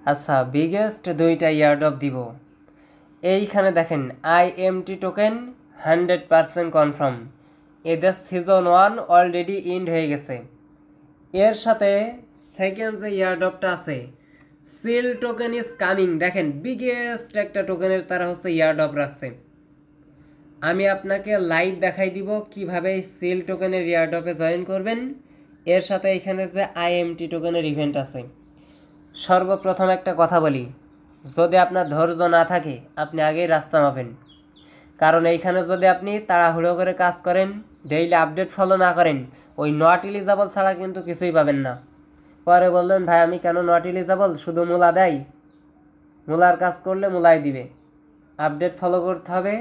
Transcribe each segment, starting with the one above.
আচ্ছা, বিগেস্ট দুইটা ইয়ারড্রপ দিব। এইখানে দেখেন IMT টোকেন 100% কনফার্ম। এদের সিজন 1 অলরেডি ইন্ড হয়ে গেছে। এর সাথে সেকেন্ড যে ইয়ারড্রপটা আছে সিল টোকেন ইজ কামিং। দেখেন বিগেস্ট একটা টোকেনের তারা হচ্ছে ইয়ারড্রপ রাখছে। আমি আপনাকে লাইভ দেখাই দিব কিভাবে সিল টোকেনের ইয়ারড্রপে জয়েন করবেন। এর সাথে এখানে যে IMT টোকেনের ইভেন্ট আছে। সর্বপ্রথম একটা কথা বলি, যদি আপনার ধৈর্য না থাকে আপনি আগেই রাস্তা মাপেন। কারণ এইখানে যদি আপনি তাড়াহুড়ো করে কাজ করেন, ডেইলি আপডেট ফলো না করেন, ওই নট এলিজেবল ছাড়া কিন্তু কিছুই পাবেন না। পরে বললেন ভাই আমি কেন নট এলিজেবল, শুধু মূলা দেয়, মূলার কাজ করলে মূলাই দিবে। আপডেট ফলো করতে হবে,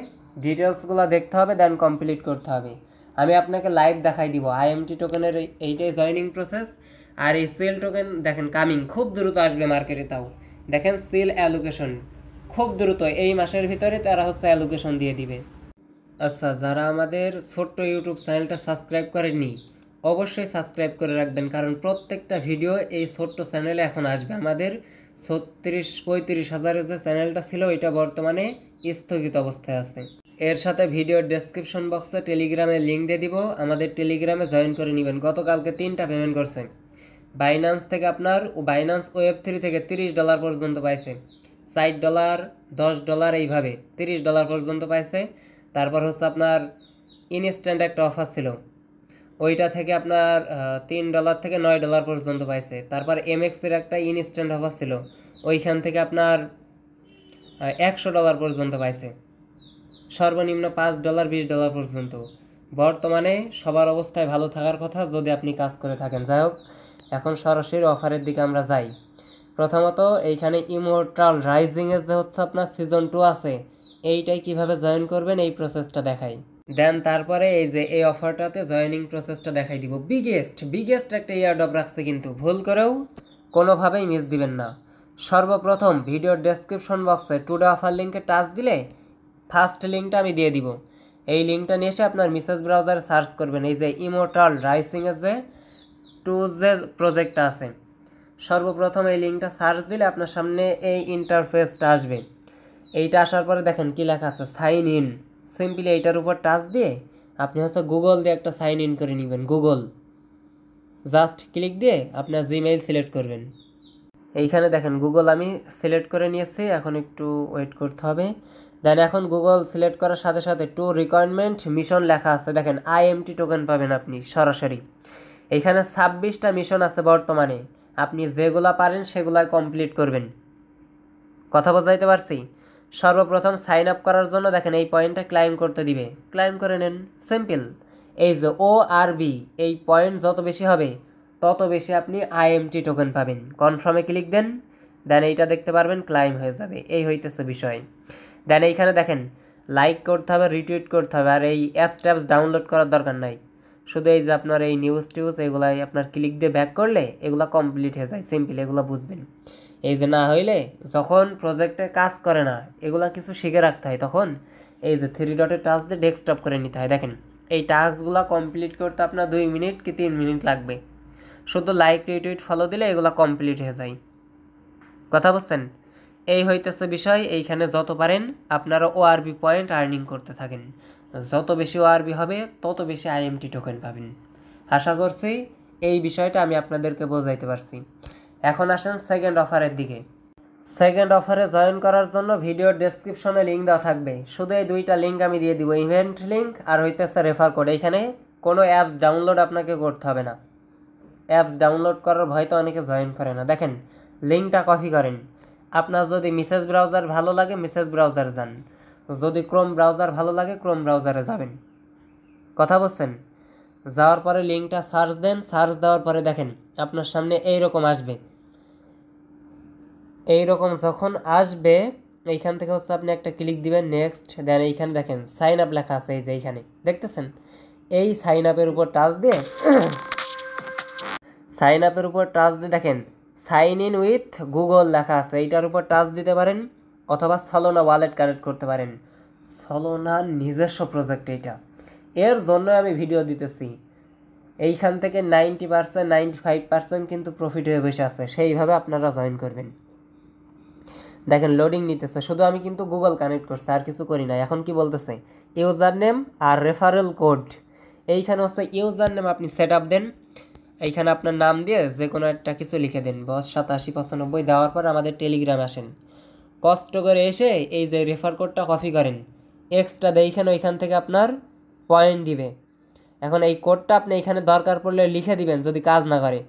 ডিটেলসগুলো দেখতে হবে, দেন কমপ্লিট করতে হবে। আমি আপনাকে লাইভ দেখাই দিব IMT টোকেনের এইটাই জয়নিং প্রসেস। আর এই সেল টোকেন দেখেন কামিং, খুব দ্রুত আসবে মার্কেটে। তাও দেখেন সেল অ্যালোকেশন খুব দ্রুত এই মাসের ভিতরে তারা হচ্ছে অ্যালোকেশন দিয়ে দিবে। আচ্ছা, যারা আমাদের ছোট্ট ইউটিউব চ্যানেলটা সাবস্ক্রাইব করেননি অবশ্যই সাবস্ক্রাইব করে রাখবেন, কারণ প্রত্যেকটা ভিডিও এই ছোট্ট চ্যানেলে এখন আসবে। আমাদের 36-35 হাজারের যে চ্যানেলটা ছিল এটা বর্তমানে স্থগিত অবস্থায় আছে। এর সাথে ভিডিওর ডেসক্রিপশন বক্সে টেলিগ্রামের লিঙ্ক দিয়ে দিব, আমাদের টেলিগ্রামে জয়েন করে নেবেন। গতকালকে 3টা পেমেন্ট করছে বাইন্যান্স থেকে আপনার, ও বাইন্যান্স Web3 থেকে $30 পর্যন্ত পাইছে, $60, $10 এইভাবে $30 পর্যন্ত পাইছে। তারপর হচ্ছে আপনার ইনস্ট্যান্ট একটা অফার ছিল, ওইটা থেকে আপনার $3 থেকে $9 পর্যন্ত পাইছে। তারপর MX-এর একটা ইনস্ট্যান্ট অফার ছিল, ওইখান থেকে আপনার $100 পর্যন্ত পাইছে। সর্বনিম্ন $5, $20 পর্যন্ত। বর্তমানে সবার অবস্থায় ভালো থাকার কথা যদি আপনি কাজ করে থাকেন। যাই হোক, এখন সরাসরি অফারের দিকে আমরা যাই। প্রথমত এইখানে ইমর্টাল রাইজিংয়ের যে হচ্ছে আপনার সিজন 2 আছে, এইটাই কিভাবে জয়েন করবেন এই প্রসেসটা দেখাই। দেন তারপরে এই যে এই অফারটাতে জয়েনিং প্রসেসটা দেখাই দিব। বিগেস্ট একটা ইয়ারড্রপ রাখছে, কিন্তু ভুল করেও কোনোভাবেই মিস দিবেন না। সর্বপ্রথম ভিডিওর ডেসক্রিপশন বক্সে টুডে অফার লিঙ্কে টাচ দিলে ফার্স্ট লিঙ্কটা আমি দিয়ে দিব। এই লিঙ্কটা নিয়ে এসে আপনার মেসেজ ব্রাউজারে সার্চ করবেন এই যে ইমর্টাল রাইজিংয়ের যে 2 যে প্রজেক্টটা আছে। সর্বপ্রথম এই লিঙ্কটা সার্চ দিলে আপনার সামনে এই ইন্টারফেসটা আসবে। এইটা আসার পরে দেখেন কি লেখা আছে, সাইন ইন। সিম্পলি এইটার উপর টাচ দিয়ে আপনি হচ্ছে গুগল দিয়ে একটা সাইন ইন করে নেবেন। গুগল জাস্ট ক্লিক দিয়ে আপনার জিমেইল সিলেক্ট করবেন। এইখানে দেখেন গুগল আমি সিলেক্ট করে নিয়েছি, এখন একটু ওয়েট করতে হবে। দেন এখন গুগল সিলেক্ট করার সাথে সাথে টু রিকোয়ারমেন্ট মিশন লেখা আছে, দেখেন IMT টোকেন পাবেন আপনি সরাসরি। এইখানে 26টা মিশন আছে বর্তমানে, আপনি যেগুলা পারেন সেগুলাই কমপ্লিট করবেন। কথা বোঝাইতে পারছি? সর্বপ্রথম সাইন আপ করার জন্য দেখেন এই পয়েন্টটা ক্লাইম করতে দিবে, ক্লাইম করে নেন। সিম্পল। এই যে ORB, এই পয়েন্ট যত বেশি হবে তত বেশি আপনি IMT টোকেন পাবেন। কনফার্মে ক্লিক দেন, দেন এইটা দেখতে পারবেন ক্লাইম হয়ে যাবে। এই হইতেছে বিষয়। দেন এইখানে দেখেন লাইক করতে হবে, রিটুইট করতে হবে, আর এই অ্যাপস ডাউনলোড করার দরকার নাই। শুধু এই যে আপনার এই নিউজ এগুলাই আপনার ক্লিক দিয়ে ব্যাক করলে এগুলো কমপ্লিট হয়ে যায়। সিম্পল, এগুলো বুঝবেন। এই যে না হইলে যখন প্রজেক্টে কাজ করে না, এগুলা কিছু শিখে রাখতে হয়, তখন এই যে 3 ডটে টাচ দিয়ে ডেস্কটপ করে নিতে হয়। দেখেন এই টাস্কগুলো কমপ্লিট করতে আপনার 2 মিনিট কি 3 মিনিট লাগবে। শুধু লাইক রিটুইট ফলো দিলে এগুলো কমপ্লিট হয়ে যায়। কথা বুঝছেন? এই হইতেছে বিষয়। এইখানে যত পারেন আপনারা ORB পয়েন্ট আর্নিং করতে থাকেন। যত বেশি ORB হবে তত বেশি IMT টোকেন পাবেন। আশা করছি এই বিষয়টা আমি আপনাদেরকে বোঝাইতে পারছি। এখন আসেন সেকেন্ড অফারের দিকে। সেকেন্ড অফারে জয়েন করার জন্য ভিডিওর ডেসক্রিপশনে লিঙ্ক দেওয়া থাকবে। শুধু এই দুইটা লিঙ্ক আমি দিয়ে দিব, ইভেন্ট লিঙ্ক আর হইতেছে রেফার কোড। এইখানে কোনো অ্যাপস ডাউনলোড আপনাকে করতে হবে না। অ্যাপস ডাউনলোড করার ভয়তো অনেকে জয়েন করে না। দেখেন লিঙ্কটা কপি করেন। আপনার যদি মেসেজ ব্রাউজার ভালো লাগে মেসেজ ব্রাউজারে যান, যদি ক্রোম ব্রাউজার ভালো লাগে ক্রোম ব্রাউজারে যাবেন। কথা বলছেন? যাওয়ার পরে লিঙ্কটা সার্চ দেন, সার্চ দেওয়ার পরে দেখেন আপনার সামনে এইরকম আসবে। এইরকম যখন আসবে এইখান থেকে হচ্ছে আপনি একটা ক্লিক দিবেন, নেক্সট। দেন এইখানে দেখেন সাইন আপ লেখা আছে, এই যে এইখানে দেখতেছেন। এই সাইন আপের উপর টাচ দিয়ে দেখেন সাইন ইন উইথ গুগল লেখা আছে, এইটার উপর টাচ দিতে পারেন, অথবা সলোনা ওয়ালেট কানেক্ট করতে পারেন। সলোনার নিজস্ব প্রজেক্ট এইটা, এর জন্য আমি ভিডিও দিতেছি। এইখান থেকে 90% 95% কিন্তু প্রফিট হয়ে বসে আছে। সেইভাবে আপনারা জয়েন করবেন। দেখেন লোডিং নিতেছে, শুধু আমি কিন্তু গুগল কানেক্ট করছি, আর কিছু করি না। এখন কি বলতেছে, ইউজার নেম আর রেফারেল কোড। এইখানে হচ্ছে ইউজার নেম আপনি সেট আপ দেন, এইখানে আপনার নাম দিয়ে যে কোনো একটা কিছু লিখে দেন, বস 8795 দেওয়ার পর আমাদের টেলিগ্রাম আসেন, কষ্ট করে এসে এই যে রেফার কোডটা কপি করেন, এক্সট্রা দেখেন ওইখান থেকে আপনার পয়েন্ট দিবে। এখন এই কোডটা আপনি এখানে দরকার পড়লে লিখে দিবেন যদি কাজ না করে।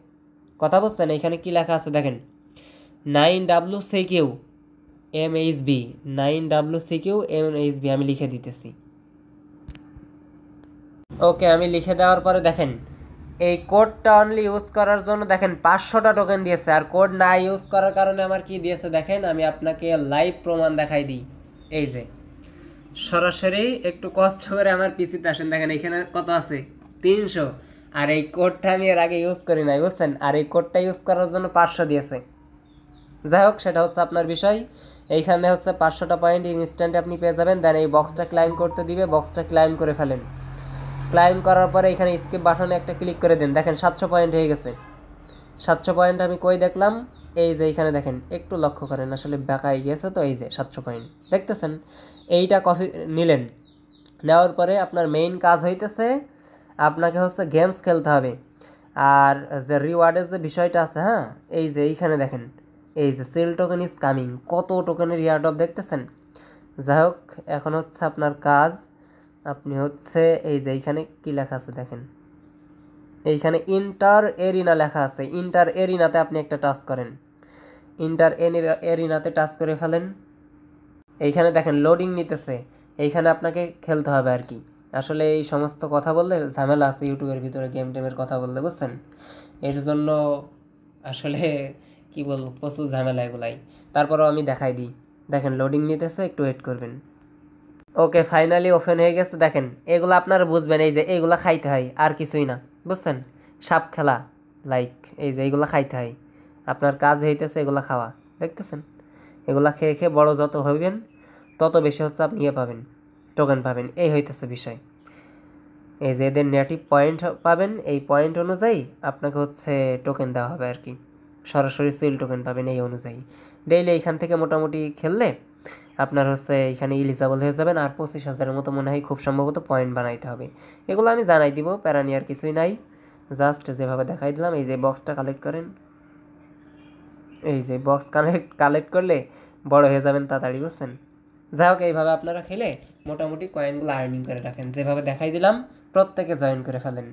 কথা বুঝছেন? এখানে কি লেখা আছে দেখেন, 9WCQ MHB, 9WCQ MHB আমি লিখে দিতেছি। ওকে, আমি লিখে দেওয়ার পরে দেখেন এই কোডটা অনলি ইউজ করার জন্য দেখেন 500টা টোকেন দিয়েছে, আর কোড না ইউজ করার কারণে আমার কি দিয়েছে দেখেন, আমি আপনাকে লাইভ প্রমাণ দেখাই দিই। এই যে সরাসরি একটু কষ্ট করে আমার পিসিতে আসেন, দেখেন এখানে কত আছে 300, আর এই কোডটা আমি এর আগে ইউজ করি নাই, বুঝছেন? আর এই কোডটা ইউজ করার জন্য 500 দিয়েছে। যাই হোক, সেটা হচ্ছে আপনার বিষয়। এইখানে হচ্ছে 500টা পয়েন্ট ইনস্ট্যান্ট আপনি পেয়ে যাবেন। দেন এই বক্সটা ক্লাইম করতে দিবে, বক্সটা ক্লাইম করে ফেলেন। ক্লাইম করার পরে এখানে স্কিপ বাটনে একটা ক্লিক করে দেন, দেখেন 700 পয়েন্ট হয়ে গেছে। 700 পয়েন্ট আমি কই দেখলাম, এই যে এইখানে দেখেন, একটু লক্ষ্য করেন, আসলে বেকাই গেছে তো, এই যে 700 পয়েন্ট দেখতেছেন। এইটা কপি নিলেন, নেওয়ার পরে আপনার মেইন কাজ হইতেছে আপনাকে হচ্ছে গেমস খেলতে হবে। আর যে রিওয়ার্ডের যে বিষয়টা আছে, হ্যাঁ, এই যে এইখানে দেখেন, এই যে সেল টোকেন ইজ কামিং, কত টোকেনের ইয়ারড্রপ দেখতেছেন। যাই হোক, এখন হচ্ছে আপনার কাজ, আপনি হচ্ছে এই যে এইখানে কী লেখা আছে দেখেন, এইখানে ইন্টার এরিনা লেখা আছে, ইন্টার এরিনাতে আপনি একটা টাচ করেন, ইন্টার এরিনাতে টাচ করে ফেলেন। এইখানে দেখেন লোডিং নিতেছে, এইখানে আপনাকে খেলতে হবে আর কি। আসলে এই সমস্ত কথা বললে ঝামেলা আছে ইউটিউবের ভিতরে, গেম টেমের কথা বললে, বুঝছেন? এর জন্য আসলে কি বলবো, প্রচুর ঝামেলা এগুলাই। তারপরেও আমি দেখাই দিই, দেখেন লোডিং নিতেছে, একটু ওয়েট করবেন। ওকে, ফাইনালি ওপেন হয়ে গেছে। দেখেন এগুলো আপনারা বুঝবেন, এই যে এইগুলো খাইতে হয়, আর কিছুই না, বুঝছেন? সাপ খেলা লাইক, এই যে এইগুলো খাইতে হয়, আপনার কাজ হইতেছে এগুলো খাওয়া, দেখতেছেন? এগুলা খেয়ে খেয়ে বড় যত হইবেন তত বেশি হচ্ছে আপনি ইয়ে পাবেন, টোকেন পাবেন, এই হইতেছে বিষয়। এই যে এদের নেটিভ পয়েন্ট পাবেন, এই পয়েন্ট অনুযায়ী আপনাকে হচ্ছে টোকেন দেওয়া হবে আর কি, সরাসরি সিল টোকেন পাবেন এই অনুযায়ী। ডেইলি এইখান থেকে মোটামুটি খেললে আপনার হচ্ছে এইখানে ইলিজিবল হয়ে যাবেন। আর 25,000-এর মতো মনে হয় খুব সম্ভবত পয়েন্ট বানাইতে হবে। এগুলো আমি জানাই দিব, প্যারা নেওয়ার কিছুই নাই, জাস্ট যেভাবে দেখাই দিলাম। এই যে বক্সটা কালেক্ট করেন, এই যে বক্স কালেক্ট করলে বড় হয়ে যাবেন তাড়াতাড়ি, বুঝছেন? যাই হোক, এইভাবে আপনারা খেলে মোটামুটি কয়েনগুলো আর্নিং করে রাখেন, যেভাবে দেখাই দিলাম প্রত্যেকে জয়েন করে ফেলেন।